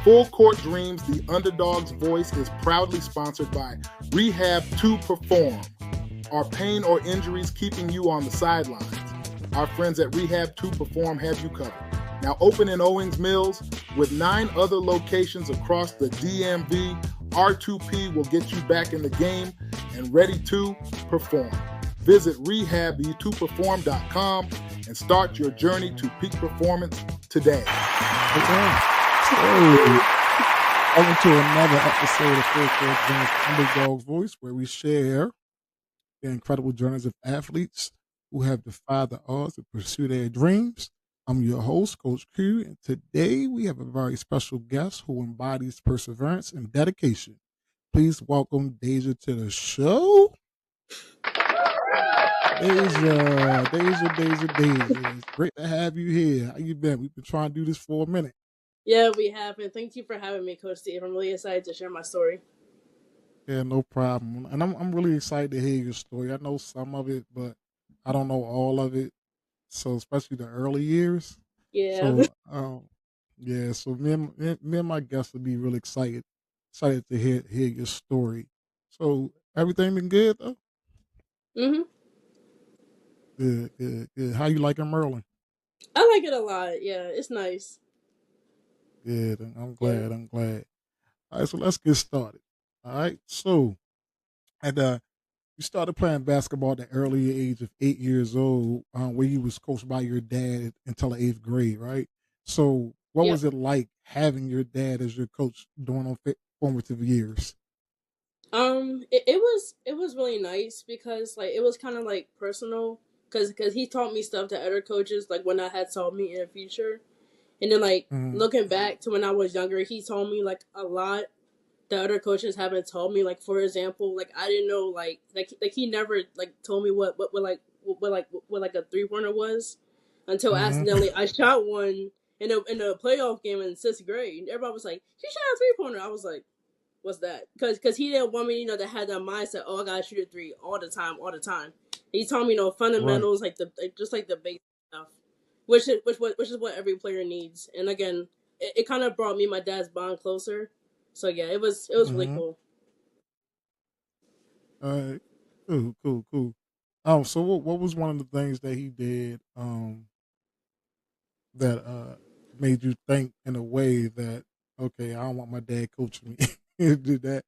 Full Court Dreams, the underdog's voice, is proudly sponsored by Rehab to Perform. Are pain or injuries keeping you on the sidelines? Our friends at Rehab to Perform have you covered. Now open in Owings Mills with 9 other locations across the DMV, R2P will get you back in the game and ready to perform. Visit rehabto-perform.com and start your journey to peak performance today. Welcome to another episode of Full Court Dreams Underdog's Voice, where we share the incredible journeys of athletes who have defied the odds to pursue their dreams. I'm your host, Coach Q, and today we have a very special guest who embodies perseverance and dedication. Please welcome Deja to the show. Deja. It's great to have you here. How you been? We've been trying to do this for a minute. Yeah, we have, and thank you for having me, Coach Steve. I'm really excited to share my story. Yeah, no problem. And I'm really excited to hear your story. I know some of it, but I don't know all of it. So especially the early years. Yeah. So me and my guests will be really excited to hear your story. So everything been good though? Mhm. Good. How you liking Merlin? I like it a lot. Yeah, it's nice. Good. I'm glad. All right, so let's get started. All right. So and you started playing basketball at the early age of 8 years old, where you was coached by your dad until the 8th grade, right? So what Yep. was it like having your dad as your coach during those formative years? It was really nice because like it was kind of like personal because he taught me stuff that other coaches like when I had taught me in the future, and then like looking back to when I was younger, he taught me like a lot that other coaches haven't told me. Like for example, like I didn't know like he never like told me what a 3-pointer was until accidentally I shot one in a playoff game in 6th grade. Everybody was like, "She shot a 3-pointer." I was like, "What's that?" Because he didn't want me, to have that mindset. Oh, I gotta shoot a 3 all the time. He taught me, fundamentals, right. Just like the basic stuff, which is what every player needs. And again, it kind of brought me and my dad's bond closer. So yeah, it was really cool. All right, cool. So what was one of the things that he did that made you think in a way that, okay, I don't want my dad coaching me? Did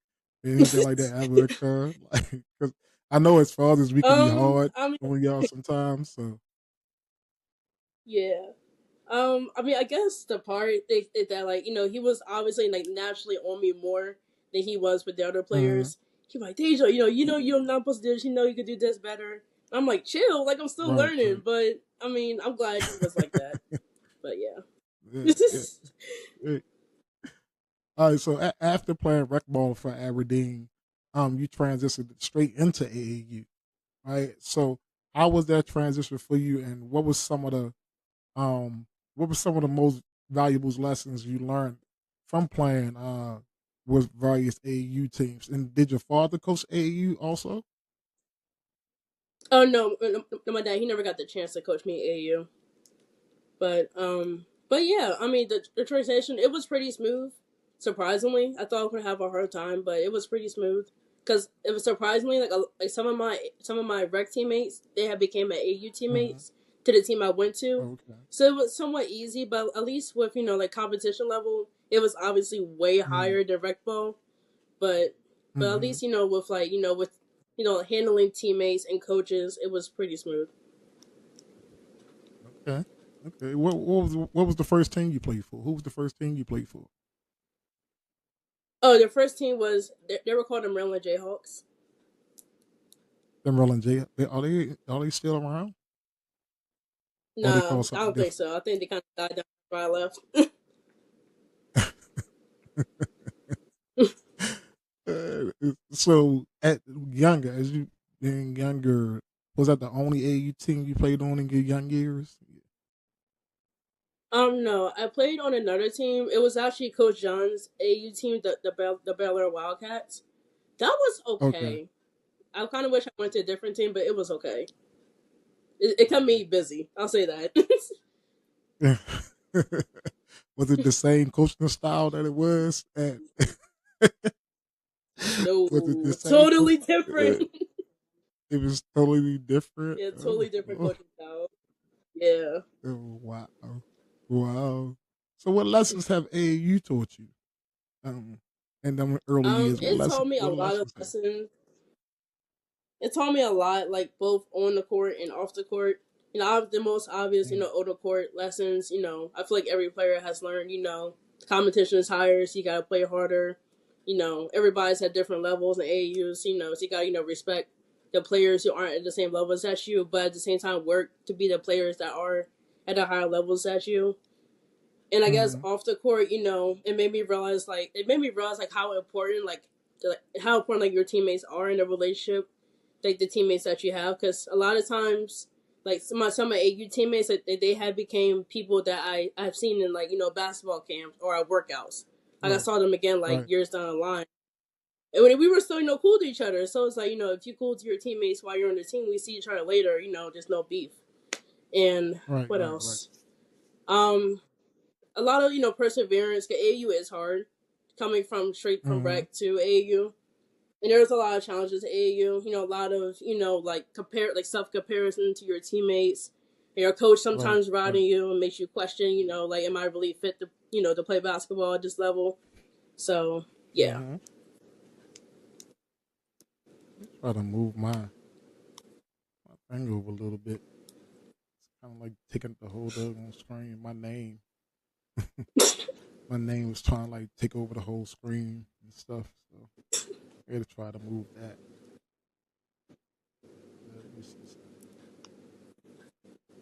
anything like that ever occur? Like, because I know as fathers we can be hard I mean, on y'all sometimes. So yeah. I guess the part that like he was obviously like naturally on me more than he was with the other players. He was like, Deja, you're not supposed to do this. You could do this better. I'm like, chill, like I'm still learning. Right. But I mean, I'm glad he was like that. But yeah. Yeah. All right, so after playing rec ball for Aberdeen, you transitioned straight into AAU, right? So how was that transition for you, and what were some of the most valuable lessons you learned from playing with various AAU teams? And did your father coach AAU also? Oh no, my dad, he never got the chance to coach me at AAU. But yeah, I mean the transition, it was pretty smooth. Surprisingly, I thought I would have a hard time, but it was pretty smooth because it was surprisingly like some of my rec teammates, they had became AAU teammates to the team I went to. Okay. So it was somewhat easy, but at least with like competition level, it was obviously way higher than rec ball. But at least with handling teammates and coaches, it was pretty smooth. Okay. Okay. What was the first team you played for? Who was the first team you played for? Oh, the first team was they were called the Maryland Jayhawks. The Maryland J. Are they still around? Or they call No, I something don't think different? so. I think they kind of died down before I left. So at younger, as you being younger, was that the only AU team you played on in your young years? No, I played on another team. It was actually Coach John's AU team, the Bel Air Wildcats. That was Okay. okay. I kind of wish I went to a different team, but it was okay. It kept me busy. I'll say that. Was it the same coaching style that it was at? No, Was it the same? totally different. It was totally different. Yeah, Oh, totally different oh, coaching style. Yeah. oh, wow, wow. So, what lessons have AAU taught you? In them early years, what It lesson? taught me a What lot of lessons there? lessons. It taught me a lot, like both on the court and off the court. The most obvious, Mm, on the court lessons. I feel like every player has learned. Competition is higher, so you gotta play harder. Everybody's at different levels in AAUs. So you gotta respect the players who aren't at the same levels as you, but at the same time work to be the players that are at the higher levels as you. And I guess mm, off the court, it made me realize like how important like your teammates are in a relationship, like the teammates that you have, because a lot of times like some of AU teammates, like, they have became people that I've seen in like basketball camps or at workouts. Like I right, saw them again like right, years down the line. And when we were still cool to each other, so it's like if you cool to your teammates while you're on the team, we see each other later. Just no beef. And right, what right, right. else? Um, a lot of perseverance. 'Cause AU is hard, coming from straight from Mm-hmm. rec to AU, and there's a lot of challenges to AU. A lot of like self comparison to your teammates. And your coach Right, sometimes right. routing you and makes you question. Like am I really fit to to play basketball at this level? So yeah. Mm-hmm. Try to move my thing over a little bit. It's kind of like taking the whole on screen. My name was trying to like take over the whole screen and stuff. So I had to try to move that. Let me see something.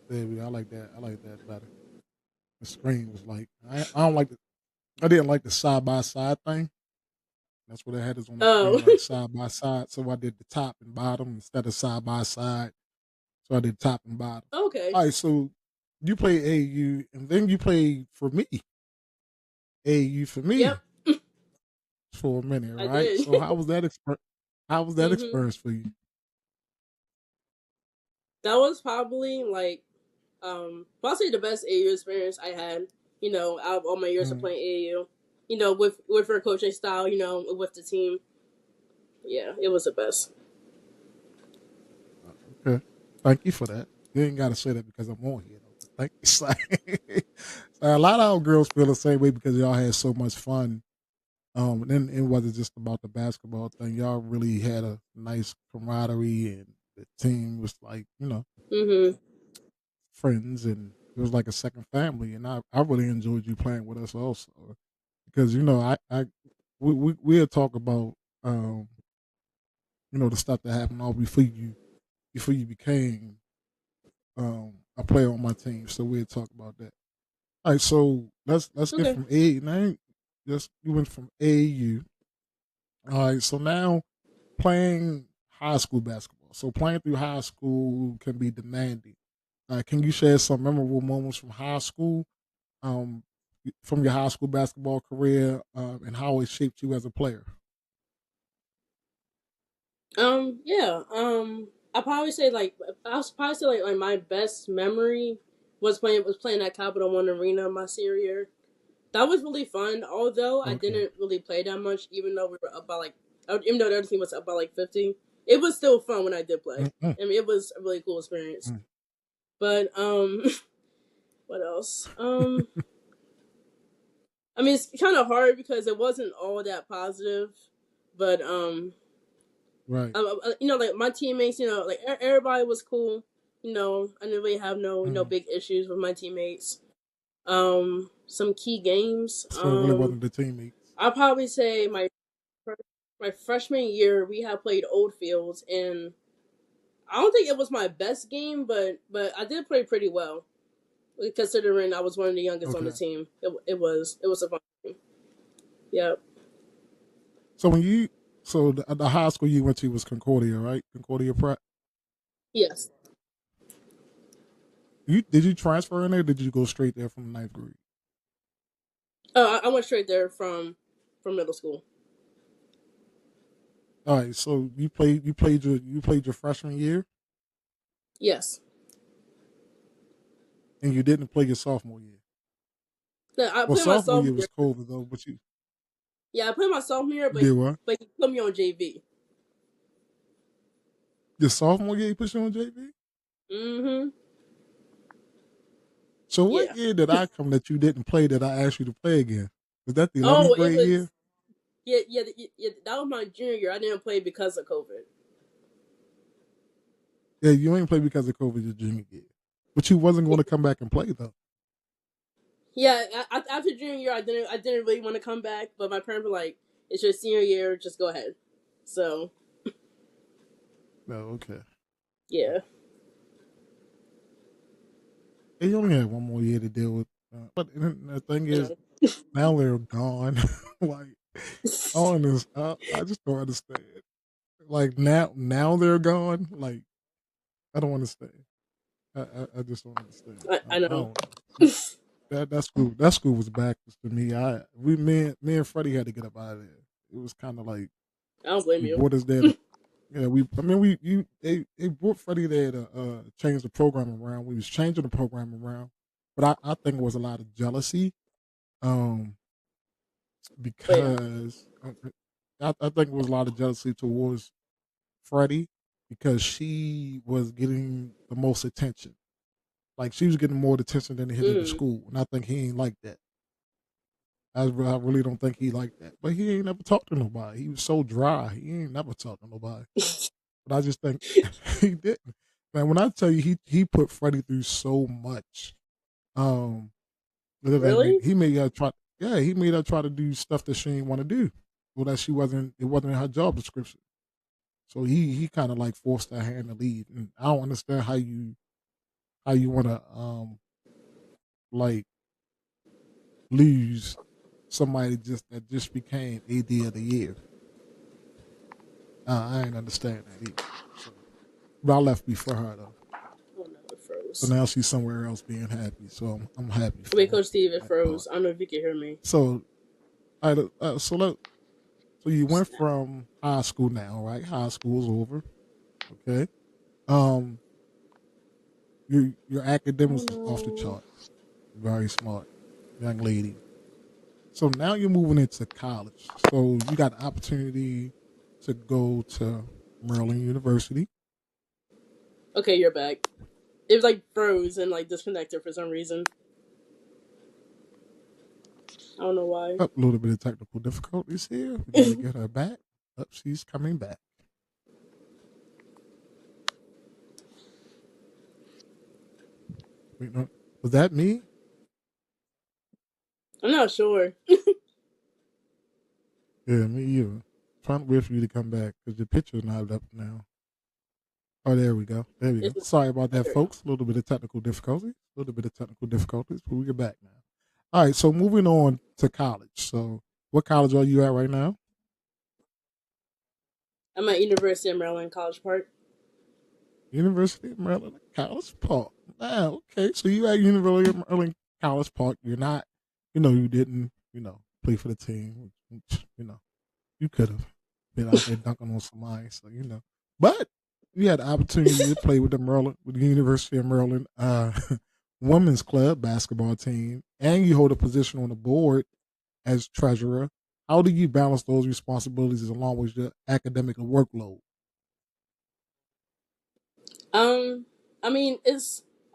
There we go. I like that. I like that better. The screen was like I don't like the I didn't like the side by side thing. That's what it had is on the Oh. screen, like side by side. So I did the top and bottom instead of side by side. So I did top and bottom. Okay. All right, so you play AU and then you played for me. AU for Yep. me for a minute, I right? did. So how was that Mhm. experience for you? That was probably like possibly the best AU experience I had. Out of all my years of Mm, playing AU. With her coaching style. With the team. Yeah, it was the best. okay. Thank you for that. You ain't gotta say that because I'm on here though. But thank you. So a lot of our girls feel the same way because y'all had so much fun. And then it wasn't just about the basketball thing. Y'all really had a nice camaraderie, and the team was like, Mhm. friends, and it was like a second family. And I really enjoyed you playing with us also because we'll talk about um the stuff that happened all before you became a player on my team. So we'll talk about that. All right, so let's get Okay. from A now. Just you went from AAU. All right, so now playing high school basketball. So playing through high school can be demanding. Can you share some memorable moments from high school, um, from your high school basketball career, and how it shaped you as a player? Yeah. I probably say like my best memory was playing at Capital One Arena my senior year. That was really fun. Although I Okay. didn't really play that much, even though the other team was up by like 50, it was still fun when I did play. Mm-mm, I mean, it was a really cool experience. mm. But what else? I mean, it's kind of hard because it wasn't all that positive. But Right. like my teammates, like everybody was cool. I didn't really have no Mm. big issues with my teammates. Some key games. So it really wasn't the teammates. I'll probably say my freshman year we had played Old Fields, and I don't think it was my best game, but I did play pretty well considering I was one of the youngest on the Okay. team. It was a fun game. Yep. So when you so the high school you went to was Concordia, right? Concordia Prep. Yes. Did you transfer in there? Or did you go straight there from ninth grade? I went straight there from middle school. All right. So you played your freshman year, Yes. and you didn't play your sophomore year. I Well, played my sophomore year sophomore year. was COVID though, but you Yeah, I played my sophomore year, did what? but he put me on JV. Your sophomore year, you put you on JV. Mm-hmm. So what Yeah. year did I come that you didn't play that I asked you to play again? Was that the 11th Oh, it grade year? was. Yeah. That was my junior year. I didn't play because of COVID. Yeah, you ain't play because of COVID your junior year, but you wasn't going to come back and play though. Yeah, after junior year, I didn't really want to come back, but my parents were like, "It's your senior year, just go ahead." So No, okay. yeah. And you only had one more year to deal with. But the thing I is, know. now they're gone. Like, I just don't understand. Like now they're gone. Like, I don't understand. I just don't understand. I I know. don't know. That school was backwards to me. Me and Freddie had to get up out of there. It was kind of like I don't blame we you. brought us there to yeah they brought Freddie there to change the program around. We was changing the program around, but I think it was a lot of jealousy um But yeah. because I think it was a lot of jealousy towards Freddie because she was getting the most attention. Like she was getting more attention than the head of the Mm. school, and I think he ain't like that. I really don't think he liked that. But he ain't never talked to nobody. He was so dry. He ain't never talked to nobody. But I just think he didn't. Man, when I tell you he put Freddie through so much, um, Really? he made her try. Yeah, he made her try to do stuff that she didn't want to do, or that she wasn't. It wasn't in her job description. So he kind of like forced her hand to lead, and I don't understand how you want to like lose somebody that just became AD of the year. I ain't understand that either. So, but I left before her though. Oh no, it So froze. now she's somewhere else being happy. So I'm happy Wait, for her. Coach Steve, it That part. froze. I don't know if you can hear me. So so you went Snap. from high school now, right? High school's over. Okay. Um, your Oh academics is off the no. charts. Very smart young lady. So now you're moving into college. So you got the opportunity to go to Maryland University. Okay, you're back. It was like froze and like disconnected for some reason. I don't know why. Up a little bit of technical difficulties here. We got to get her back. Up, she's coming back. Wait, no, was that me? I'm not sure. Yeah, me either. Trying to wait for you to come back because your picture's not up now. Oh, there we go. There we go. It's, Sorry about that, there we go. folks. A little bit of technical difficulties. A little bit of technical difficulties, but we get back now. All right, so moving on to college. So, what college are you at right now? I'm at University of Maryland, College Park. University of Maryland, College Park. Wow, okay. So you at University of Maryland, College Park. You're not, you didn't, play for the team. You could have been out there dunking on somebody. So but you had the opportunity to play with the University of Maryland women's club basketball team, and you hold a position on the board as treasurer. How do you balance those responsibilities along with your academic workload? Um, I mean, at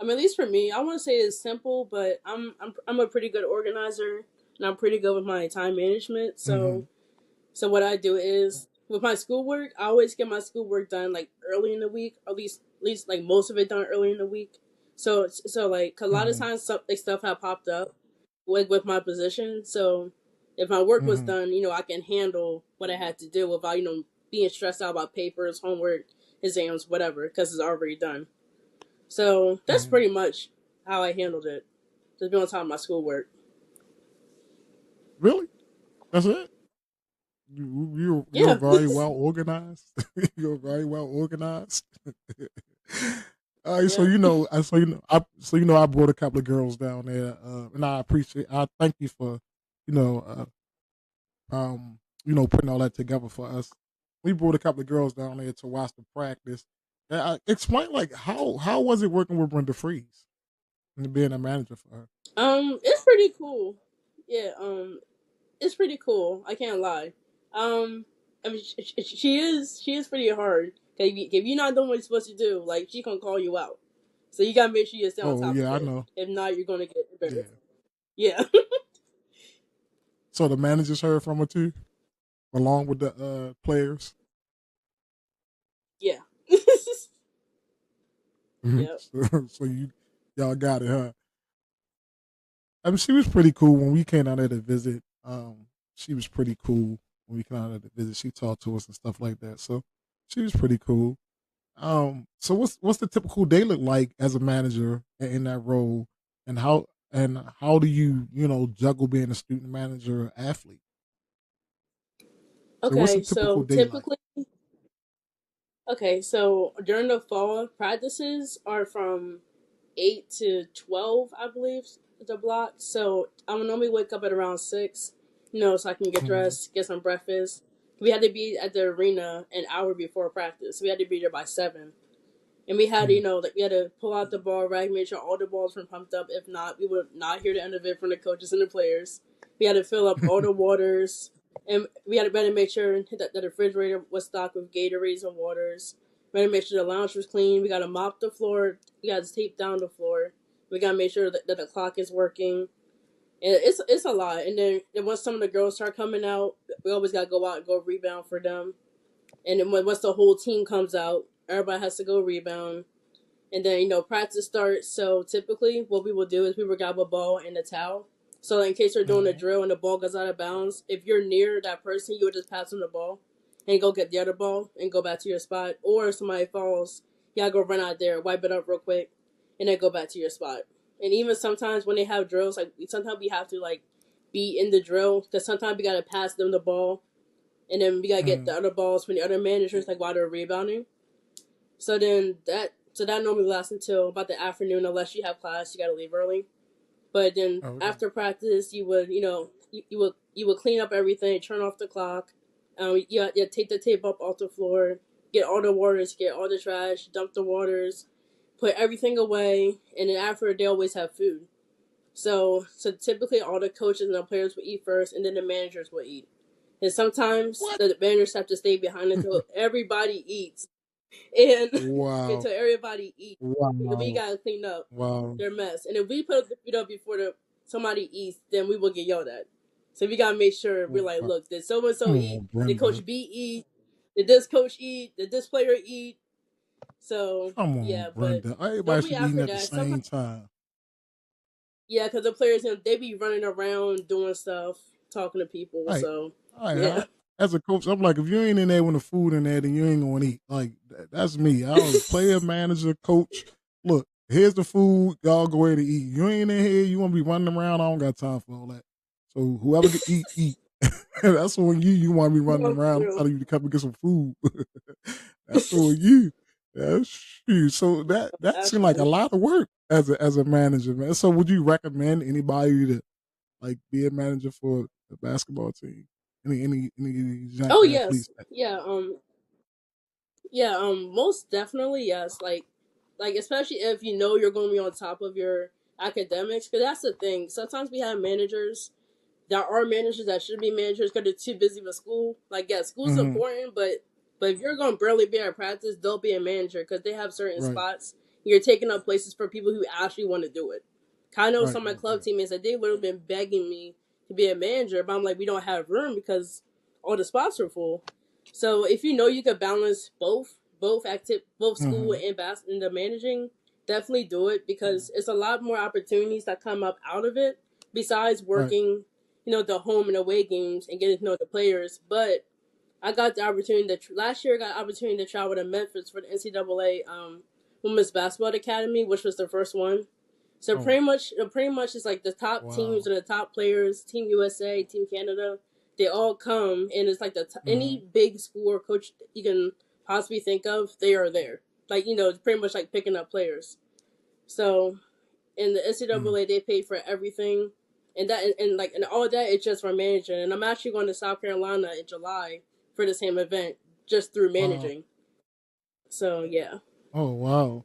least for me, I want to say it's simple, but I'm a pretty good organizer, and I'm pretty good with my time management. Mm-hmm. So what I do is with my schoolwork, I always get my schoolwork done like early in the week, at least like most of it done early in the week. So like 'cause a lot of Mm-hmm. times stuff have popped up with my position. So if my work was Mm-hmm. done, I can handle what I had to do without being stressed out about papers, homework, exams, whatever, because it's already done. So that's Mm-hmm. pretty much how I handled it. Just be on top of my schoolwork. Really? That's it? You're Yeah. very well organized. You're very well organized. All right, so Yeah. I brought a couple of girls down there, and I thank you for, you know, putting all that together for us. We brought a couple of girls down there to watch the practice. Explain like how was it working with Brenda Freeze and being a manager for her? It's pretty cool. yeah. It's pretty cool. I can't lie. I mean, she is pretty hard. If you're not doing what you're supposed to do, like she gonna call you out. So you gotta make sure you stay on Oh top of yeah, I it. know. If not, you're gonna get Yeah. embarrassed. Yeah, So the managers heard from her too, along with the players. yeah, yep. So y'all got it, huh? I mean, she was pretty cool when we came out there to visit. She was pretty cool when we came out there to visit. She talked to us and stuff like that. So she was pretty cool. So what's the typical day look like as a manager in that role, and how do you juggle being a student manager or athlete? So what's a Okay, typical so day like? typically, okay, so during the fall, practices are from 8 to 12, I believe, the block. So I would normally wake up at around 6, so I can get Mm-hmm. dressed, get some breakfast. We had to be at the arena an hour before practice. We had to be there by 7. And we had, like we had to pull out the ball rack, make sure all the balls were pumped up. If not, we would not hear the end of it from the coaches and the players. We had to fill up all the waters, and we had to better make sure that the refrigerator was stocked with Gatorades and waters. We had to make sure the lounge was clean. We got to mop the floor. We got to tape down the floor. We got to make sure that the clock is working. And it's a lot. And then once some of the girls start coming out, we always got to go out and go rebound for them. And then once the whole team comes out, everybody has to go rebound. And then, practice starts. So typically, what we will do is we will grab a ball and a towel. So in case they're doing a Mm-hmm. drill and the ball goes out of bounds, if you're near that person, you would just pass them the ball and go get the other ball and go back to your spot. Or if somebody falls, y'all go run out there, wipe it up real quick, and then go back to your spot. And even sometimes when they have drills, like sometimes we have to like be in the drill because sometimes we gotta pass them the ball, and then we gotta get Mm-hmm. the other balls from the other managers like while they're rebounding. So that normally lasts until about the afternoon, unless you have class, you got to leave early. But then Okay. after practice, you would you would clean up everything, turn off the clock, you take the tape up off the floor, get all the waters, get all the trash, dump the waters, put everything away, and then after they always have food. So typically all the coaches and the players will eat first, and then the managers will eat. And sometimes What? the managers have to stay behind until everybody eats and Wow. until everybody eats. We Wow. gotta clean up Wow. their mess. And if we put the food up before somebody eats, then we will get yelled at. So we gotta make sure we're like, Wow. look, did so and so Come eat? on, Did Brenda. Coach B eat? Did this coach eat? Did this player eat? So Come on, yeah, but Brenda. Everybody normally should be eating after at the that, sometimes same time. yeah, because the players they be running around doing stuff, talking to people. Like, So I yeah. as a coach, I'm like, if you ain't in there when the food in there, then you ain't gonna eat. Like that's me. I was a player, manager, coach. Look, here's the food. Y'all go ahead and eat. You ain't in here. You want to be running around. I don't got time for all that. So whoever can eat, eat. That's on you. You want to be running No, around. I'm true. telling you to come and get some food. That's on you. That's you. So that seemed like a Actually. lot of work as a manager, man. So would you recommend anybody to like be a manager for the basketball team? Any young Oh athletes? yes, yeah. Yeah, most definitely yes. Like especially if you know you're going to be on top of your academics, because that's the thing. Sometimes we have managers that are managers that should be managers because they're too busy with school. Like, yeah, school's Mm-hmm. important, but if you're going to barely be at practice, don't be a manager because they have certain Right, spots. You're taking up places for people who actually want to do it. I know right, some of my right, club right. teammates that they literally been begging me to be a manager, but I'm like, we don't have room because all the spots are full. So if you know you could balance both school Mm-hmm. and and the managing, definitely do it because it's a lot more opportunities that come up out of it besides Right. working, the home and away games and getting to know the players. But I got the opportunity last year. I got the opportunity to travel to Memphis for the NCAA Women's Basketball Academy, which was the first one. So Oh, pretty much it's like the top teams wow. and the top players, Team USA, Team Canada, they all come, and it's like Mm-hmm. any big school or coach you can possibly think of, they are there. Like it's pretty much like picking up players. So in the Mm. NCAA, they pay for everything, and all that it's just for managing. And I'm actually going to South Carolina in July for the same event, just through Wow. managing. So yeah. Oh, wow.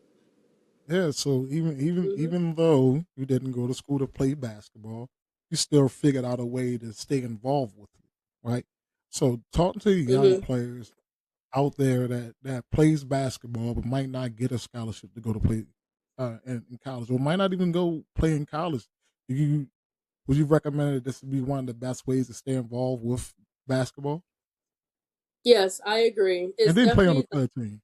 Yeah. So even even Hmm. even though you didn't go to school to play basketball, you still figured out a way to stay involved with it, right? So talking to young Mhm. players out there that plays basketball but might not get a scholarship to go to play in college, or might not even go play in college. You would you recommend that this would be one of the best ways to stay involved with basketball Yes, I agree. and It's then play on the definitely third team?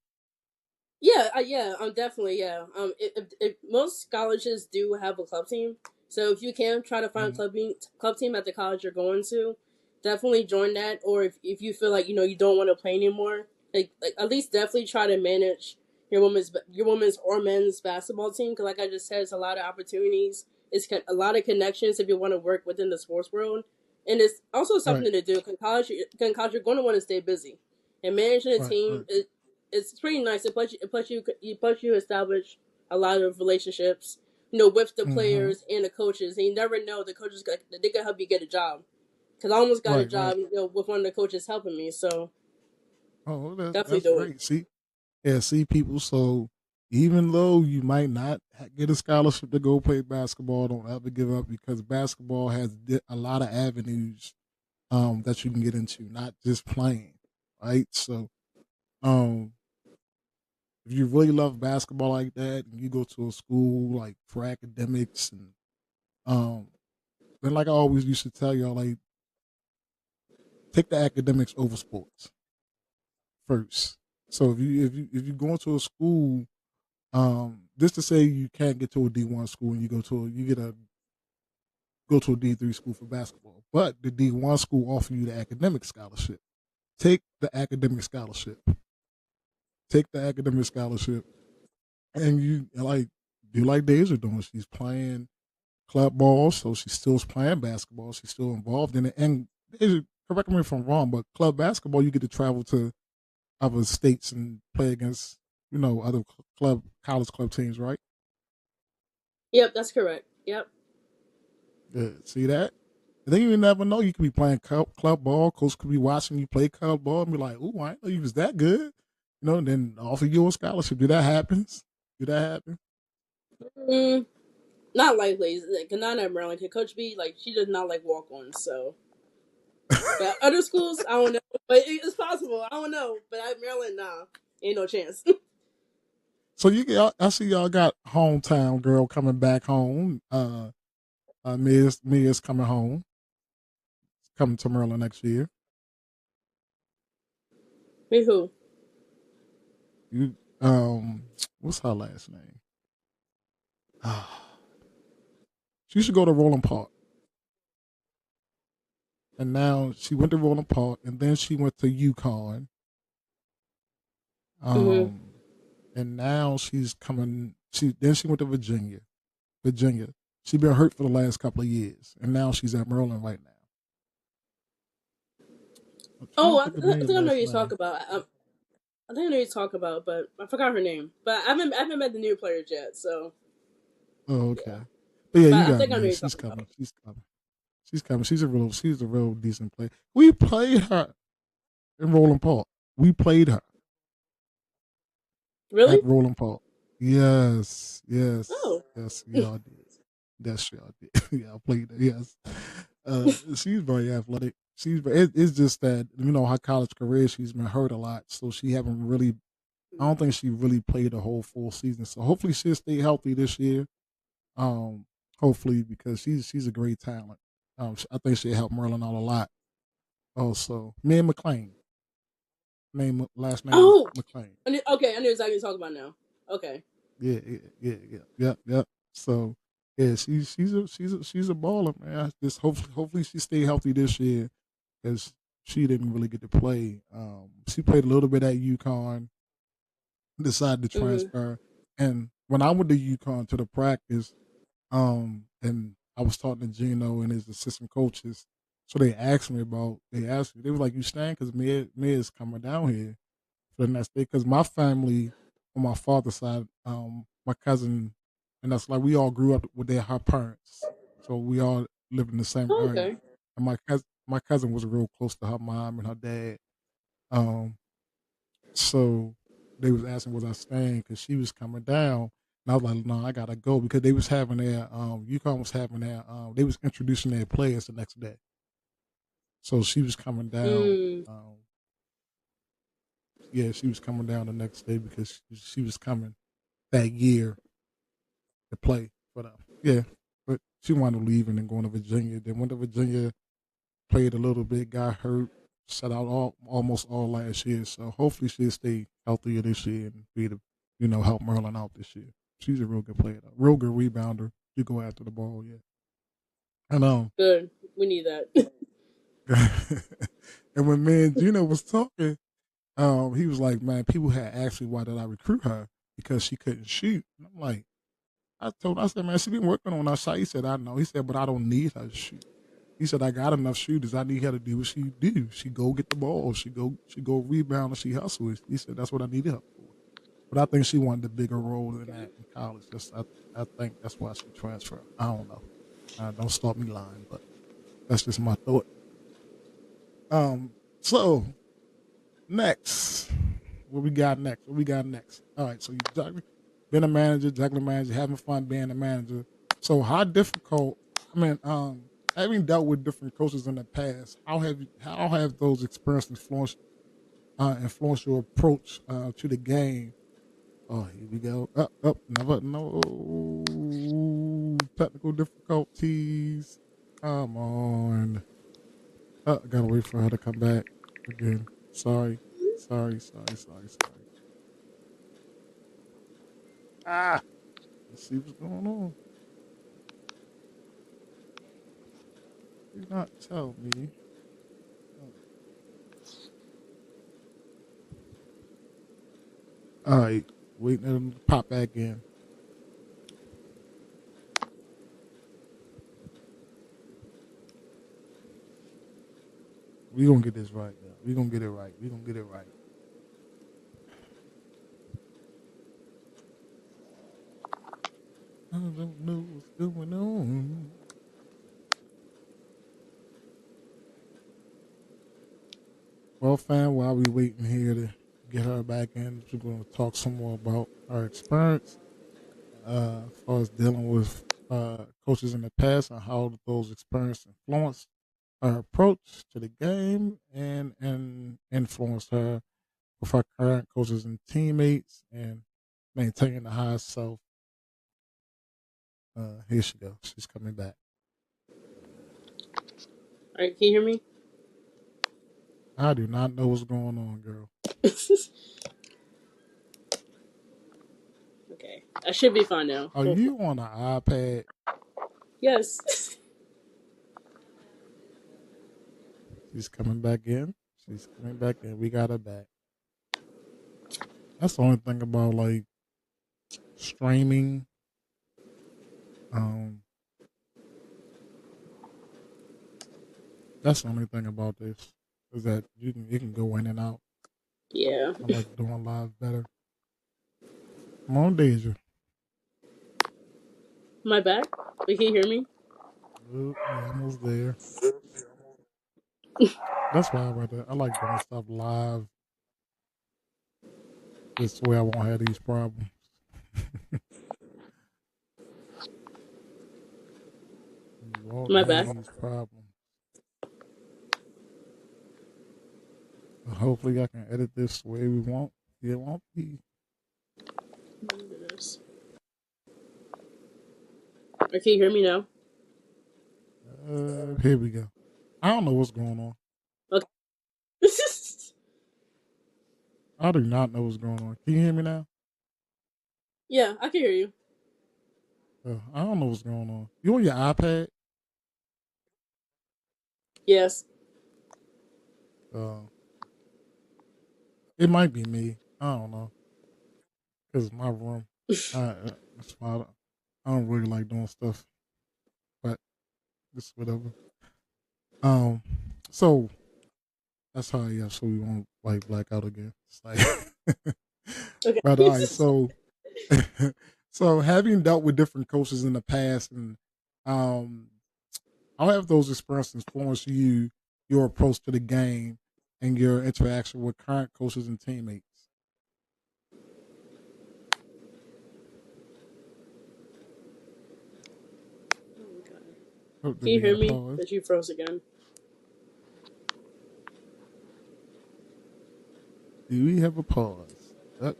yeah, yeah, definitely, yeah. If most colleges do have a club team, so if you can try to find a Mhm. club team at the college you're going to, definitely join that. Or if you feel like you don't want to play anymore, like at least definitely try to manage your women's or men's basketball team. Because like I just said, it's a lot of opportunities. It's a lot of connections if you want to work within the sports world, and it's also Right, something to do. College, you're going to want to stay busy, and managing a right, team right. it's pretty nice. Plus you establish a lot of relationships, with the Hmm. players and the coaches. And you never know the coaches they can help you get a job. Because I almost got a Right, right. job, with one of the coaches helping me. So Oh, well, definitely that's do it. great. See, yeah, see people. So even though you might not get a scholarship to go play basketball, don't ever give up because basketball has a lot of avenues that you can get into, not just playing, right? So um, if you really love basketball like that, and you go to a school like for academics, and um, then like I always used to tell y'all, like take the academics over sports first. So if you go into a school, just to say you can't get to a D1 school and you get a go to a D3 school for basketball, but the D1 school offer you the academic scholarship. Take the academic scholarship. Take the academic scholarship, and you like do like Deja doing. She's playing club ball, so she's still playing basketball. She's still involved in it. And Deja, correct me if I'm wrong, but club basketball you get to travel to other states and play against other college club teams, right? Yep, that's correct. Yep. Yeah, see that? And then you never know. You could be playing club ball. Coach could be watching you play club ball and be like, "Ooh, I didn't know you was that good." And then offer you a scholarship. Do that happen? Do that happen? Mm, not likely. Like, not at Maryland. Coach B, like she does not like walk-ons. So, but other schools, I don't know. But it's possible. I don't know. But at Maryland, nah, ain't no chance. So I see y'all got hometown girl coming back home. Mia's coming home, coming to Maryland next year. Me who? You what's her last name? She should go to Roland Park, and now she went to Roland Park, and then she went to UConn. Mhm. Um, and now she's coming. She went to Virginia. Virginia. She been hurt for the last couple of years, and now she's at Maryland right now. I'm trying Oh, to think of Mia's I know last you talk name. about. I think I know you talk about, but I forgot her name. But I haven't met the new players yet, so Oh, yeah. okay. But yeah, you But I got think I know Mia. you She's talking coming. about. She's coming. She's coming. She's a real decent player. We played her in Roland Park. We played her Really? at Roland Park. Yes, yes, Oh. yes, y'all did. That's y'all did. Yeah, I played her. Yes. She's very athletic. It's just that her college career. She's been hurt a lot, so she haven't really. I don't think she really played the whole full season. So hopefully she'll stay healthy this year. Um, hopefully because she's a great talent. I think she'll help Merlin out a lot. Also, me and McLean. Last name Oh. McLean. Okay, I knew exactly what you're talking about now. Okay. Yeah, yeah. So yeah, she's a baller, man. Just hopefully she stay healthy this year because she didn't really get to play. She played a little bit at UConn, decided to Mhm. transfer, and when I went to UConn to the practice, and I was talking to Gino and his assistant coaches, so they were like, "You staying? Because Mia's coming down here for the next day." Because my family on my father's side, my cousin, and that's like we all grew up with her parents, so we all lived in the same Oh, area. okay. And my cousin was real close to her mom and her dad. Um, so they was asking was I staying because she was coming down, And I was like, no, I gotta go because they was having their UConn was having their they was introducing their players the next day. So she was coming down. Yeah, she was coming down the next day because she was coming that year to play for them. Yeah, but she wanted to leave and then going to Virginia. Then went to Virginia, played a little bit, got hurt, sat out almost all last year. So hopefully she'll stay healthier this year and be to, help Merlin out this year. She's a real good player, though. Real good rebounder. She go after the ball, yeah. And Good. We need that. and when me and Gino was talking, he was like, "Man, people had asked me why did I recruit her because she couldn't shoot." And I'm like, I said, "Man, she been working on her shot." He said, "I know." He said, "But I don't need her to shoot." He said, "I got enough shooters. I need her to do what she do. She go get the ball. She go rebound and she hustles." He said, "That's what I need her for." But I think she wanted a bigger role than that in college. I think that's why she transferred. I don't know. Don't start me lying, but that's just my thought. So next, what we got next? All right, so you been a manager, juggling manager, having fun being a manager. So how difficult? I mean, having dealt with different coaches in the past, how have those experiences influenced your approach to the game? Oh, here we go. Up, never no technical difficulties. Come on. I gotta wait for her to come back again. Sorry. Ah, let's see what's going on. Did not tell me. All right, waiting for them to pop back in. We gonna get this right, though. We gonna get it right. I don't know what's going on. Well, fam, while we waiting here to get her back in, we're gonna talk some more about our experience as far as dealing with coaches in the past and how those experiences influence her approach to the game and influenced her with her current coaches and teammates and maintaining the high self. Here she goes. She's coming back. All right, can you hear me? I do not know what's going on, girl. Okay, I should be fine now. Are you on an iPad? Yes. She's coming back in. We got her back. That's the only thing about like streaming. That's the only thing about this is that you can go in and out. Yeah. I like doing live better. Come on, Deja. Am I back? Wait, can you hear me? Ooh, we almost there. That's why I like doing stuff live. This way I won't have these problems. You won't Am I have back? these problems. Hopefully I can edit this the way we want. It won't be. Or can you hear me now? Here we go. I don't know what's going on. Okay. I do not know what's going on. Can you hear me now? Yeah, I can hear you. I don't know what's going on. You on your iPad? Yes. It might be me. I don't know. Because my room. That's why I don't really like doing stuff. But it's whatever. So that's how so we won't like black out again. It's like Okay. but all right, so so having dealt with different coaches in the past and um how have those experiences influenced your approach to the game and your interaction with current coaches and teammates? Oh, Can did you we get hear a me? pause? That you froze again. Do we have a pause?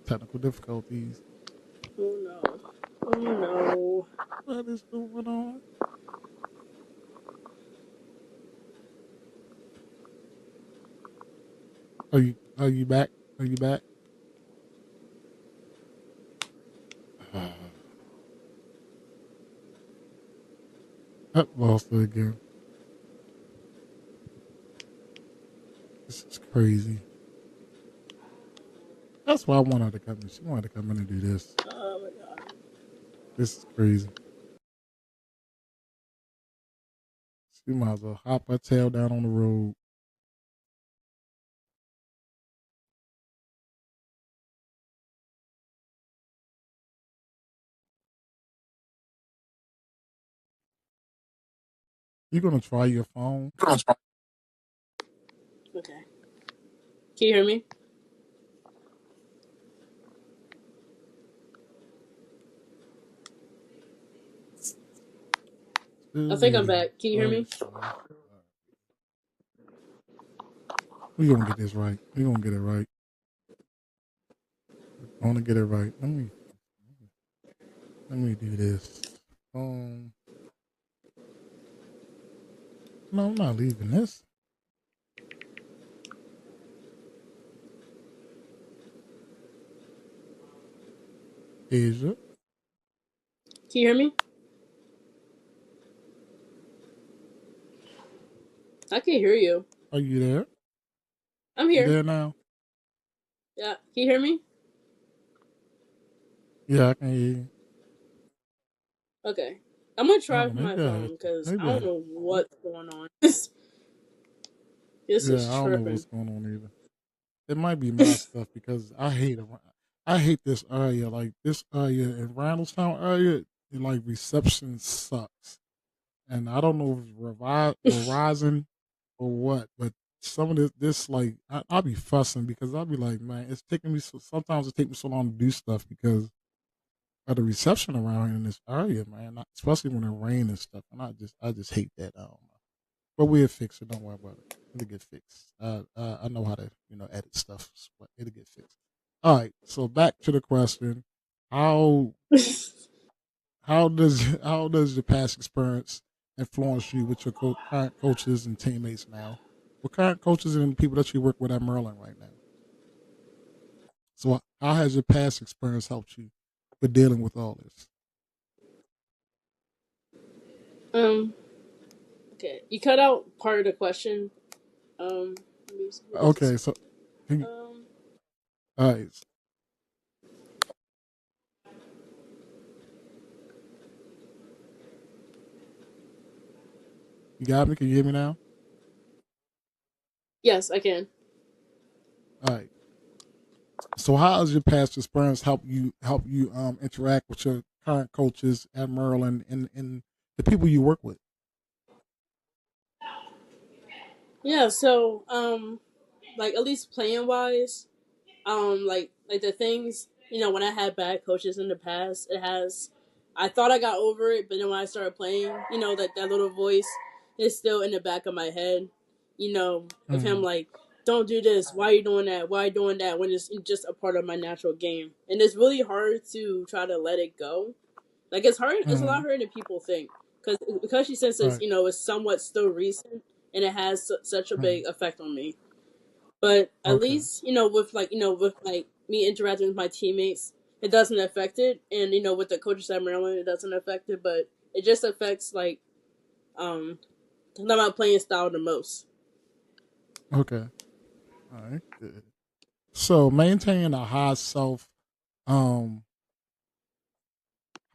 Technical difficulties. Oh no. Oh no. What is going on? Are you back? Are you back? Lost it again. This is crazy. That's why I want her to come in. She wanted to come in and do this. Oh my god. This is crazy. She might as well hop her tail down on the road. You gonna try your phone? Okay. Can you hear me? I Still think I'm waiting. back. Can you hear Oh, me? sorry. We gonna get this right. We gonna get it right. I wanna get it right. Let me do this. No, I'm not leaving this. Deja, Can you hear me? I can hear you. are you there? I'm You here. there now? Yeah. Can you hear me? Yeah, I can hear you. Okay. I'm gonna I try don't know. from my Maybe I phone hit. because I Maybe don't I. know what's going on. This Yeah, is I don't know tripping. what's going on either. It might be my stuff because I hate this area. Like this area in Randallstown area, like reception sucks. And I don't know if it's Verizon or what, but some of this like I'll be fussing because I'll be like, man, it's taking me sometimes it takes me so long to do stuff because of the reception around in this area, man. Especially when it rains and stuff, and I just hate that. I don't know. But we'll fix it. Don't worry about it. It'll get fixed. I know how to edit stuff, but it'll get fixed. All right. So back to the question: how how does your past experience influence you with your current coaches and teammates now? What current coaches and people that you work with at Maryland right now? So how has your past experience helped you with dealing with all this? um. Okay. You cut out part of the question. What is this? Okay, so can you, Um. all right, you got me. Can you hear me now? Yes, I can. All right. So how has your past experience help you interact with your current coaches at Maryland and the people you work with? Yeah. So like at least playing wise, like the things when I had bad coaches in the past, it has. I thought I got over it, but then when I started playing, that little voice is still in the back of my head. Of him Mm, like, don't do this. Why are you doing that? Why are you doing that? When it's just a part of my natural game, and it's really hard to try to let it go. Like it's hard. It's a lot mm, harder than people think because she says it's right. it's somewhat still recent and it has such a Mm, big effect on me. But at okay. least with me interacting with my teammates, it doesn't affect it, and with the coaches at Maryland, it doesn't affect it. But it just affects um my playing style the most. Okay. All right. Good. So maintaining a um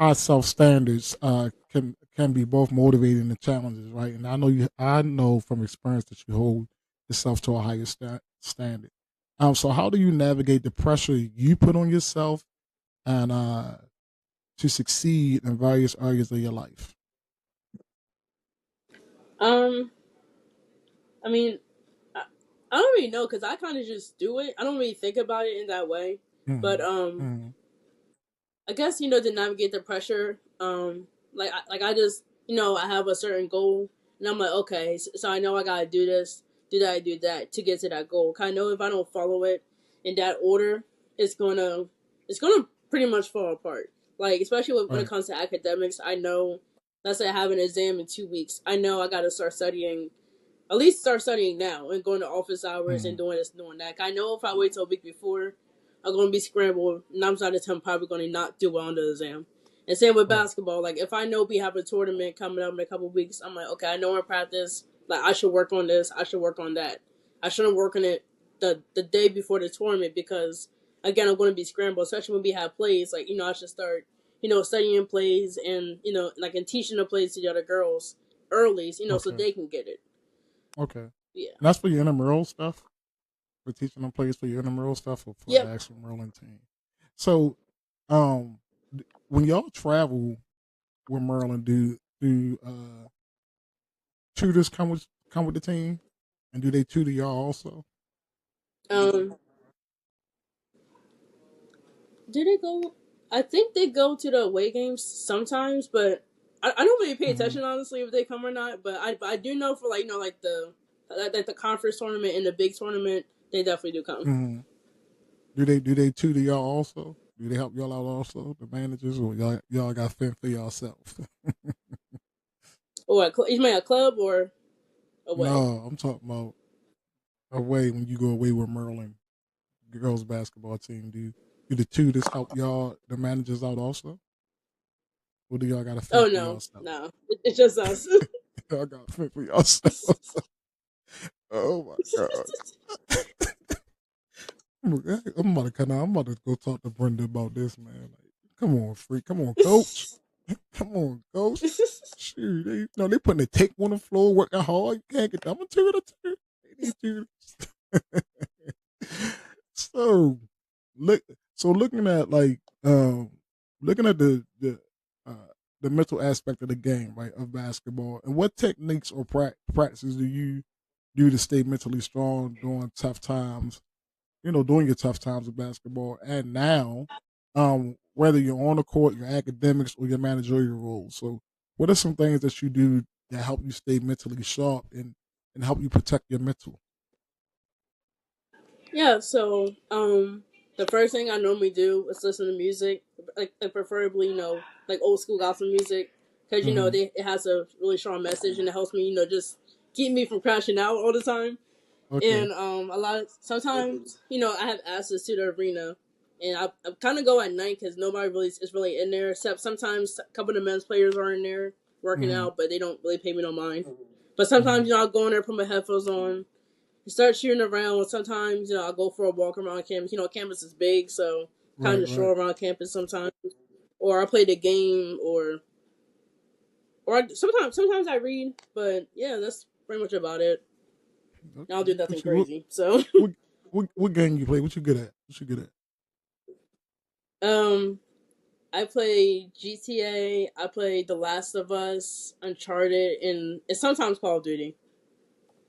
high self standards can be both motivating and challenges, right? And I know from experience that you hold yourself to a higher standard. So how do you navigate the pressure you put on yourself and to succeed in various areas of your life? Um, I mean, I, I don't really know because I kind of just do it. I don't really think about it in that way. But Mm, mm, I guess to navigate the pressure. Like I just I have a certain goal, and I'm like, okay, so I know I gotta do this, do that to get to that goal. I know if I don't follow it in that order, it's gonna pretty much fall apart. Like especially when it Right. comes to academics, I know. Let's say I have an exam in 2 weeks. I know I gotta start studying at least start studying now and going to office hours and Mm. doing this and doing that. I know if I wait till a week before, I'm going to be scrambled. 9 out of 10, probably going to not do well on the exam. And same with Right. basketball. Like if I know we have a tournament coming up in a couple of weeks, I'm like, okay, I know in practice, like I should work on this. I should work on that. I shouldn't work on it the day before the tournament because again, I'm going to be scrambled. Especially when we have plays. Like I should start studying plays and like and teaching the plays to the other girls early. So Okay. they can get it. Okay. And Yeah. that's for your intramural stuff. For teaching them plays for your intramural stuff or for the Yep. actual Merlin team. So, um, when y'all travel with Merlin, do tutors come with the team, and do they tutor y'all also? Um. Do they go? I think they go to the away games sometimes, but I don't really pay Mm-hmm. attention honestly if they come or not. But I do know for like like the conference tournament and the big tournament, they definitely do come. Mm-hmm. Do they tutor y'all also? Do they help y'all out also, the managers, or y'all got fend for yourself? Or you mean a club or away? No, I'm talking about away when you go away with Merlin girls basketball team. Do the tutors help y'all, the managers out also? Or do y'all got to Oh fend for no, yourself? no, it's just us. Y'all got to fend for yourself. Oh my god. I'm about to come out. I'm about to go talk to Brenda about this, man. Like, come on, freak. Come on, coach. Come on, coach. Shoot, they putting the tape on the floor, working hard. You can't get them to the They need to. So look, looking at looking at uh the mental aspect of the game, right, of basketball, and what techniques or practices do you do to stay mentally strong during tough times, during your tough times of basketball, and now, whether you're on the court, your academics, or your managerial roles. So, what are some things that you do that help you stay mentally sharp and help you protect your mental? Yeah, so the first thing I normally do is listen to music, like preferably like old school gospel music, because Hmm. it has a really strong message and it helps me just keep me from crashing out all the time. Okay. And a lot of sometimes I have access to the arena, and I kind of go at night because nobody really is really in there except sometimes a couple of the men's players are in there working Hmm. out, but they don't really pay me no mind. But Hmm. sometimes I'll go in there, put my headphones on, start shooting around. Sometimes I'll go for a walk around campus. Campus is big, so kind Right. of Right. stroll around campus sometimes, or I play the game, or sometimes I read. But yeah, that's pretty much about it. I'll Okay. do nothing What you what crazy. So what what game you play? What you good at? What you good at? um, I play GTA. I play The Last of Us, Uncharted, and it's sometimes Call of Duty.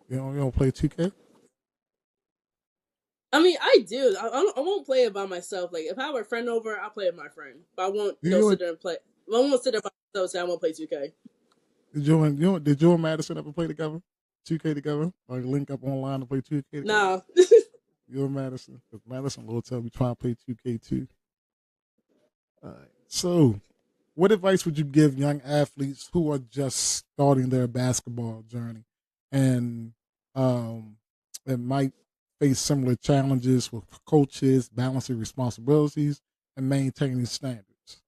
You don't play 2K? I mean, I do. I won't play it by myself. Like if I have a friend over, I'll play with my friend. But I won't, You sit there and play. I won't sit there by myself and say I won't play 2K. did you and Madison ever play together? 2K together? Like link up online to play 2K together? Nah. You and Madison? Because Madison will tell me trying to play 2K too. All right. So, what advice would you give young athletes who are just starting their basketball journey and um and might face similar challenges with coaches, balancing responsibilities, and maintaining standards?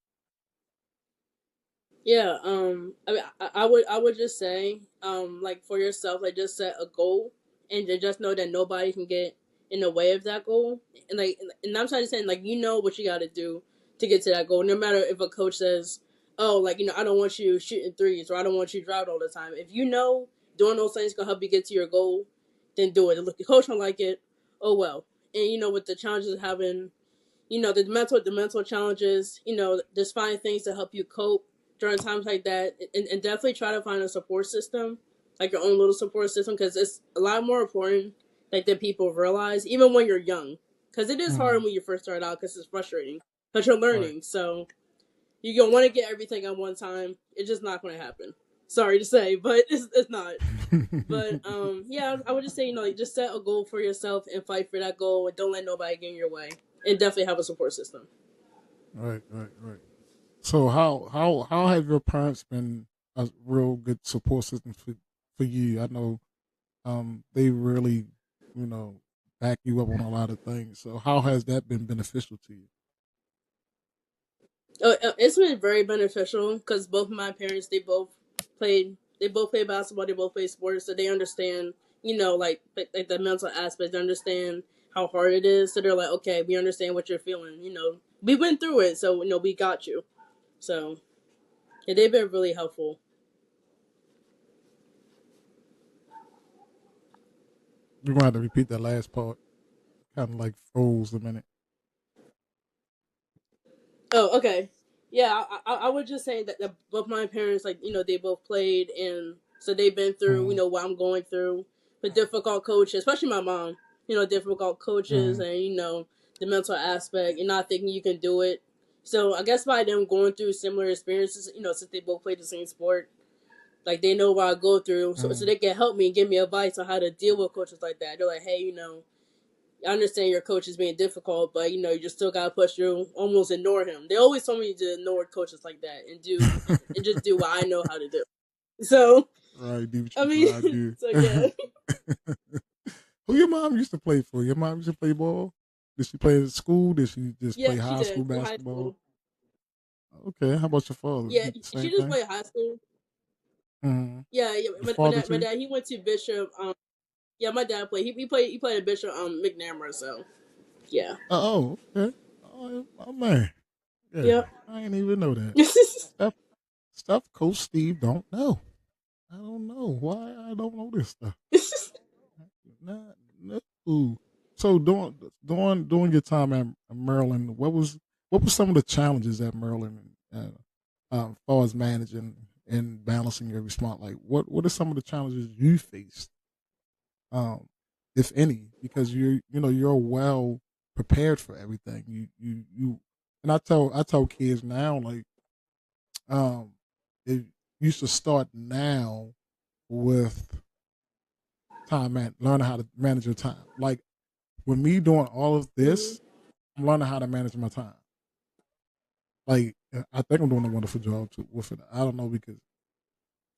Yeah, I mean, I would just say, like for yourself, like just set a goal and just know that nobody can get in the way of that goal. And like, and I'm trying to say, like, what you got to do to get to that goal. No matter if a coach says, "Oh, like I don't want you shooting threes," or "I don't want you driving all the time." If doing those things gonna help you get to your goal, then do it. If the coach don't like it, oh well. And with the challenges of having the mental challenges, just find things to help you cope during times like that, and definitely try to find a support system, like your own little support system, because it's a lot more important like than people realize, even when you're young, because it is hard Mm, when you first start out because it's frustrating, but you're right. learning, so you're gonna want to get everything at one time. It's just not going to happen. Sorry to say, but it's not. But yeah, I would just say, like, just set a goal for yourself and fight for that goal, and don't let nobody get in your way. And definitely have a support system. Right. So how have your parents been a real good support system for you? I know they really, you know, back you up on a lot of things. So how has that been beneficial to you? It's been very beneficial because both of my parents, they both play basketball, they both play sports, so they understand, like the mental aspect. They understand how hard it is, so they're like, okay, we understand what you're feeling. We went through it, so we got you. So yeah, they've been really helpful. You're gonna have to repeat that last part. Kind of like froze a minute. Oh, okay. Yeah, I would just say that both my parents, like, they both played, and so they've been through, Mm-hmm. what I'm going through with difficult coaches, especially my mom, difficult coaches, Mm-hmm. and, the mental aspect and not thinking you can do it. So I guess by them going through similar experiences, since they both played the same sport, like, they know what I go through, so Mm-hmm. they can help me and give me advice on how to deal with coaches like that. They're like, hey, I understand your coach is being difficult, but you just still gotta push through. Almost ignore him. They always told me to ignore coaches like that and just do what I know how to do. So Right, do what I you know mean, how to so yeah, do. Who your mom used to play for? Your mom used to play ball? Did she play in school? Did she just yeah, play she high school did through high basketball? school. Okay, how about your father? Yeah, Did the she same just thing? played high school. Mm-hmm. Yeah, yeah. Your My father dad, my too? dad, he went to Bishop. Yeah, my dad played. He played at Bishop McNamara. So yeah, Okay. Oh man. Yeah, yep. I didn't even know that. Stuff, stuff Coach Steve don't know. I don't know why I don't know this stuff. Nah, no. So during your time at Maryland, what was some of the challenges at Maryland, as far as managing and balancing your response? Like what are some of the challenges you faced, um, if any? Because you're well prepared for everything. And I tell kids now, like, um, if you should start now with learning how to manage your time. Like, with me doing all of Hmm. this, I'm learning how to manage my time. Like, I think I'm doing a wonderful job with it. I don't know, because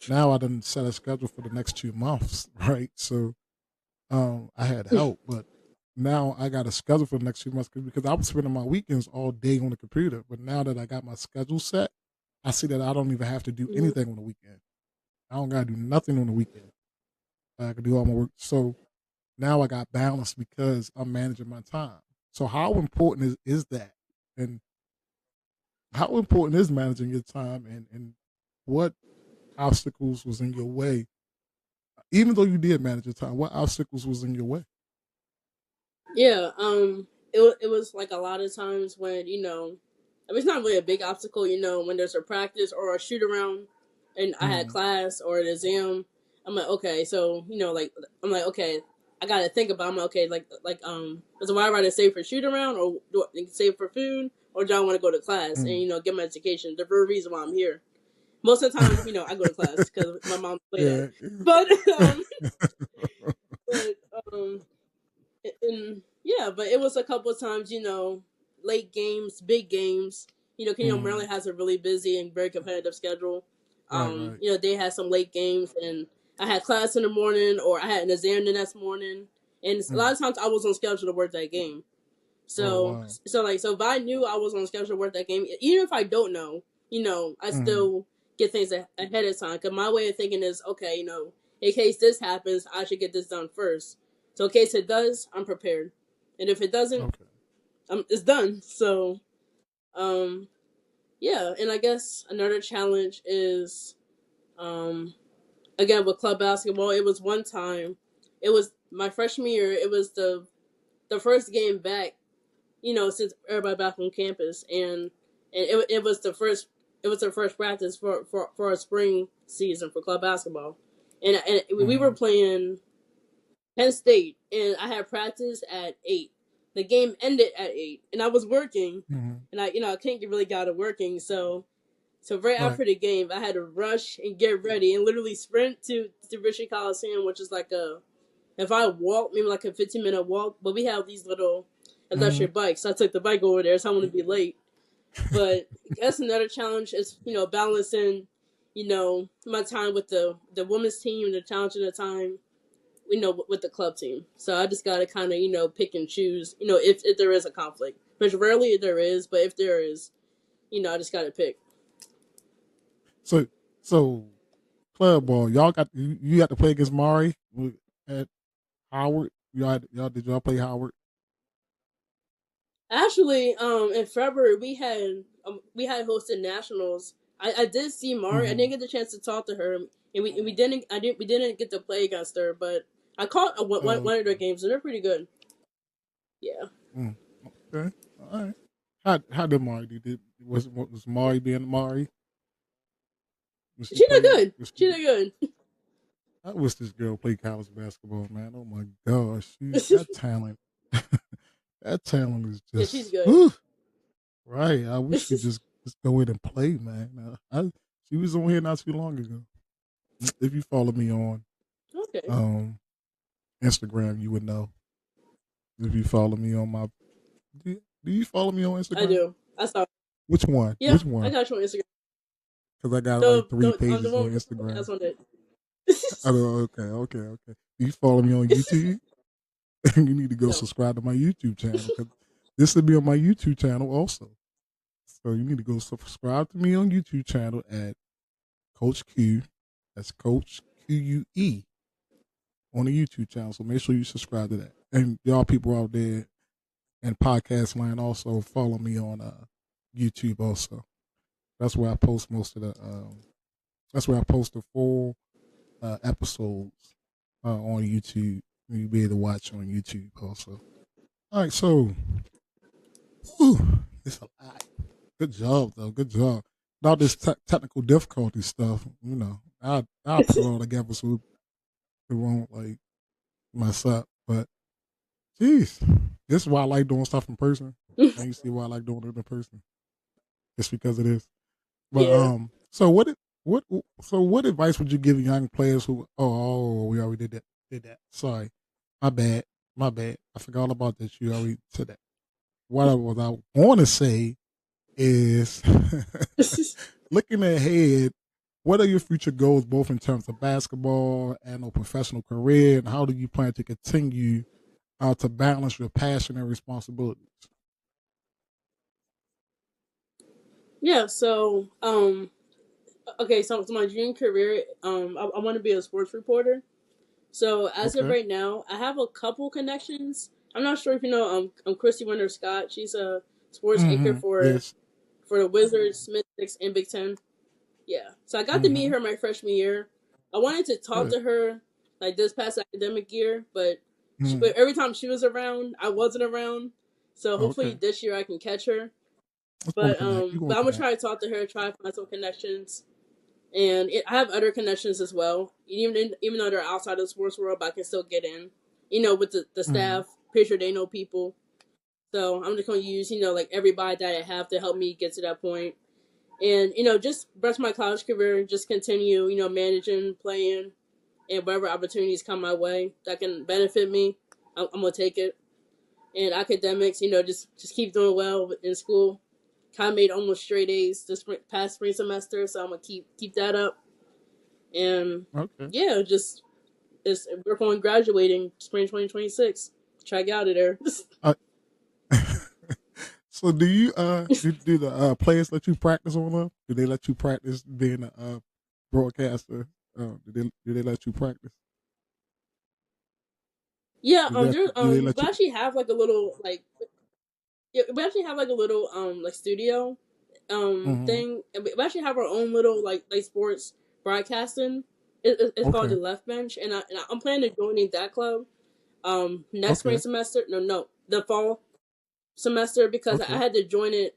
now I didn't set a schedule for the next 2 months, right? So I had help, but now I got a schedule for the next 2 months because I was spending my weekends all day on the computer. But now that I got my schedule set, I see that I don't even have to do Hmm. anything on the weekend. I don't gotta do nothing on the weekend. I can do all my work. So now I got balance because I'm managing my time. So how important is that? And how important is managing your time, and what obstacles was in your way? Even though you did manage your time, what obstacles was in your way? Yeah, it was like a lot of times when I mean, it's not really a big obstacle, when there's a practice or a shoot around, and I had Mm, class or an exam. I'm like, okay, so like I'm like, okay, I gotta think about. I'm like, okay, so why rather save for shoot around or save for food, or do I want to go to class and mm. get my education? The very reason why I'm here. Most of the time, I go to class because my mom played at, Yeah. but but um and yeah, but it was a couple of times, late games, big games. Mm, Maryland has a really busy and very competitive schedule. right. They had some late games, and I had class in the morning, or I had an exam the next morning, and a lot Mm. of times I was on schedule to work that game. Oh So, wow. so if I knew I was on schedule to work that game, even if I don't know, I Mm, still get things ahead of time. Cause my way of thinking is, okay, in case this happens, I should get this done first. So in case it does, I'm prepared, and if it doesn't, okay. it's done. So, um, yeah, and I guess another challenge is, um, again with club basketball. It was one time, it was my freshman year. It was the first game back, since everybody back on campus, and it was the first practice for a spring season for club basketball, and we were Mm, playing Penn State, and I had practice at 8. The game ended at 8, and I was working, mm, and I couldn't get really get out of working, so So right Right. after the game, I had to rush and get ready and literally sprint to Richie Coliseum, which is like if I walk, maybe like a 15-minute walk. But we have these little Mm-hmm. electric bikes, so I took the bike over there, so I want to be late. But that's another challenge is balancing my time with the women's team and the challenge of the time with the club team. So I just got to kind of pick and choose if there is a conflict, which rarely there is, but if there is, I just got to pick. So club ball, y'all got you got to play against Mari at Howard. Did y'all play Howard? Actually, in February we had hosted nationals. I did see Mari. I Mm-hmm. didn't get the chance to talk to her, and we didn't get to play against her, but I caught one of their games, and they're pretty good. Yeah, Okay. All right. How did Mari do? Was Mari being Mari? Was she she did playing? good. She did good. I wish this girl played college basketball, man. Oh my gosh, that talent, that talent is Yeah, she's just good. whew, right. I wish she just go in and play, man. She was on here not too long ago. If you follow me on Okay, um Instagram, you would know. If you follow me on my, do you follow me on I Instagram? do. I saw. Which one? Yeah, Which I one? got you on Instagram. Because I got like The three the the pages on one Instagram. that's on it. Oh, okay. Do you follow me on YouTube? You need to go No. subscribe to my YouTube channel because this will be on my YouTube channel also. So you need to go subscribe to me on YouTube channel at Coach Q. That's Coach QUE on the YouTube channel. So make sure you subscribe to that. And y'all people out there in podcast land also follow me on YouTube also. That's where I post most of the. That's where I post the full episodes on YouTube. You'll be able to watch on YouTube also. All right, so it's a lot. Good job, though. Good job. All this technical difficulty stuff, I'll put it all together so it won't like mess up. But jeez, this is why I like doing stuff in person. Now you see why I like doing it in person, just because it is. But Yeah. so what so what advice would you give young players who? Oh, we already did that. Sorry, my bad, my bad. I forgot all about that. You already said that. What I want to say is looking ahead, what are your future goals, both in terms of basketball and a professional career, and how do you plan to continue to balance your passion and responsibilities? Yeah. So okay. So my dream career, I want to be a sports reporter. So as of Okay. right now, I have a couple connections. I'm not sure if you know Christy Winter Scott. She's a sports anchor Mm-hmm. Yes. for the Wizards, Mystics, and Big Ten. Yeah. So I got to meet Mm-hmm. her my freshman year. I wanted to talk Good. to her like this past academic year, Mm. but every time she was around, I wasn't around. So hopefully Okay. this year I can catch her. Let's go to But connect. You going but to I'm gonna connect? try to talk to her, try to find some connections, and I have other connections as well. Even though they're outside of the sports world, but I can still get in. With the Mm-hmm. staff, pretty sure they know people. So I'm just gonna use like everybody that I have to help me get to that point, and just rest my college career, just continue managing, playing, and whatever opportunities come my way that can benefit me, I'm gonna take it. And academics, just keep doing well in school. Kind of made almost straight A's this past spring semester, so I'm gonna keep that up. And Okay. yeah, just work on graduating spring 2026. Try to get out of there. Uh, so do you do the players let you practice on them? Do they let you practice being a broadcaster? Do they let you practice? Yeah, Do they we let you? actually have like a little like yeah, we actually have like a little like studio Mm-hmm. thing. And we actually have our own little like sports broadcasting. It's called the Okay. Left Bench, and I'm planning to joining that club next spring Okay. semester. No, the fall semester because I Okay. had to join it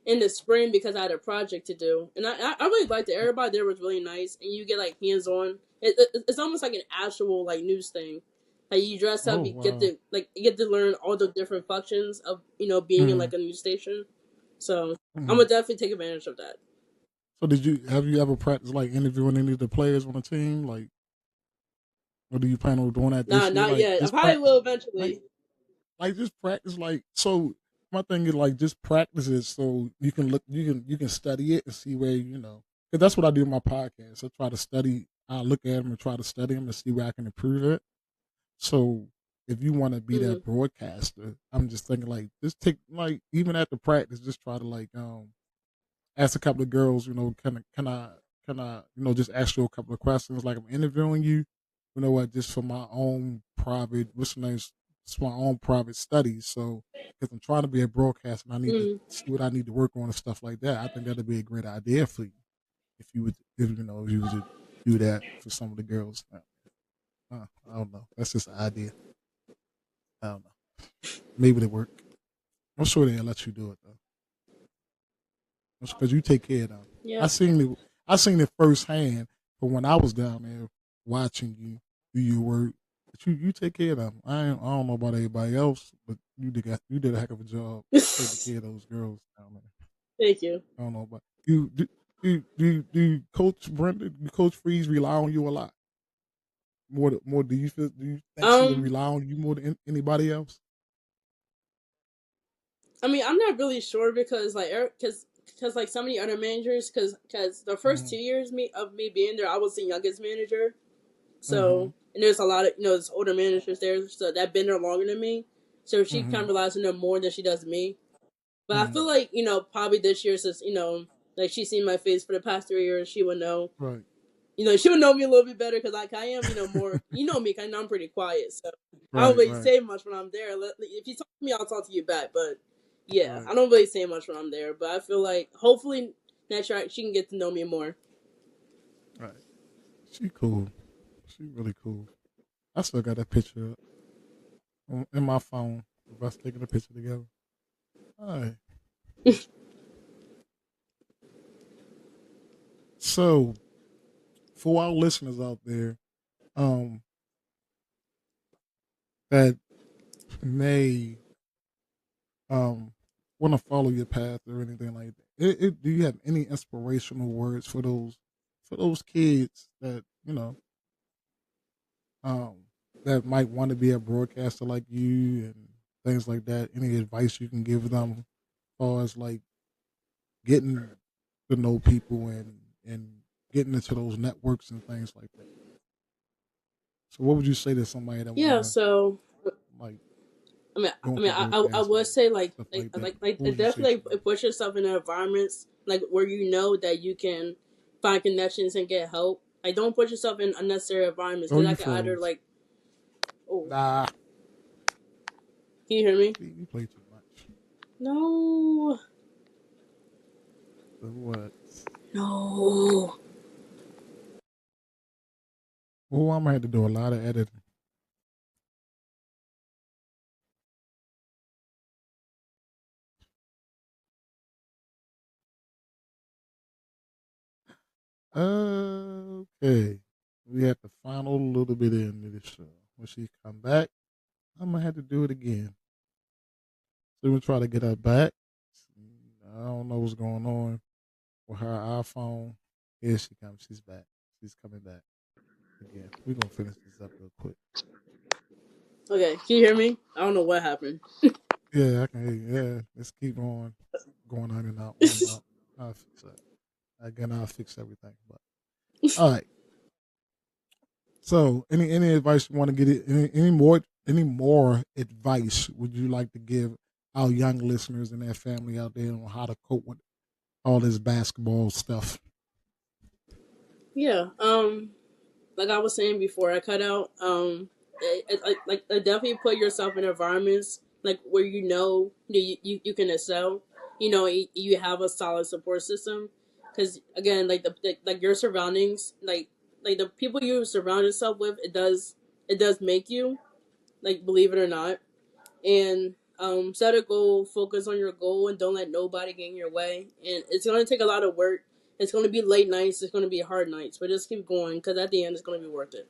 in the spring because I had a project to do, and I really liked it. Everybody there was really nice, and you get like hands on. It's almost like an actual like news thing. Like you dress up, Oh you get wow. to you get to learn all the different functions of being in Mm-hmm. like a news station. So I'm Mm-hmm. gonna definitely take advantage of that. So have you ever practiced like interviewing any of the players on the team? Like, or do you plan on doing that Nah, this year? not Like yet. I just probably practice, will like eventually. just practice. Like so, my thing is like just practice it so you can you can study it and see where because that's what I do in my podcast. I try to study. I look at them and try to study them and see where I can improve it. So if you want to be Mm-hmm. that broadcaster, I'm just thinking like just take like even at the practice, just try to like ask a couple of girls, can I just ask you a couple of questions like I'm interviewing you, you know what, just for my own private what's the name, it's my own private studies. So because I'm trying to be a broadcaster and I need to Mm-hmm. see what I need to work on and stuff like that. I think that'd be a great idea for you if you would do that for some of the girls. I don't know. That's just an idea. I don't know. Maybe they work. I'm sure they'll let you do it though, because you take care of them. I Yeah. seen it. I seen it firsthand from when I was down there watching you do your work. But you take care of them. I don't know about everybody else, but you did a heck of a job taking care of those girls down there. Thank you. I don't know about you. Do Coach Brenda, do Coach Freeze rely on you a lot? More? Do you think she would Um, rely on you more than anybody else? I mean, I'm not really sure because like so many other managers because the first Mm-hmm. 2 years of me being there, I was the youngest manager. Mm-hmm. So and there's a lot of there's older managers there, so that been there longer than me. So she kind Mm-hmm. of relies on them more than she does me. But I Mm-hmm. feel like probably this year since like she's seen my face for the past 3 years, she would know. Right. She would know me a little bit better because like I am more me. I know I'm pretty quiet, so I don't Right. really Right. say much when I'm there. If you talk to me, I'll talk to you back. But yeah, Right. I don't really say much when I'm there. But I feel like hopefully next year she can get to know me more. Right. She cool. She really cool. I still got that picture in my phone of us taking a picture together. All right. So for our listeners out there, um, that may want to follow your path or anything like that, do you have any inspirational words for those kids that um that might want to be a broadcaster like you and things like that? Any advice you can give them as far as like getting to know people and getting into those networks and things like that. So what would you say to somebody that Yeah. wanna So like I go mean, into I broadcasting would and say like stuff like like that? like like What would you say to definitely them? put yourself in environments like where you know that you can find connections and get help. Like don't put yourself in unnecessary environments Oh, because you that could either froze. like oh Nah, can you hear me? see, you play too much. No, So what? no. Well, I'm gonna have to do a lot of editing. Okay, we have the final little bit in of the show. When she come back, I'm gonna have to do it again. So we try to get her back. I don't know what's going on with her iPhone. Here she comes. She's back. She's coming back again. We're gonna finish this up real quick. Okay, can you hear me? I don't know what happened. Yeah, I can hear you. Yeah, let's keep going on and out. I'll fix that. Again, I'll fix everything. But all right. So, any advice you want to get? Any more advice would you like to give our young listeners and their family out there on how to cope with all this basketball stuff? Yeah. Like I was saying before, I cut out. Definitely put yourself in environments like where you can excel. You have a solid support system. Because again, like your surroundings, like the people you surround yourself with, it does make you like believe it or not. And set a goal, focus on your goal, and don't let nobody get in your way. And it's gonna take a lot of work. It's gonna be late nights. It's gonna be hard nights, but just keep going because at the end, it's gonna be worth it.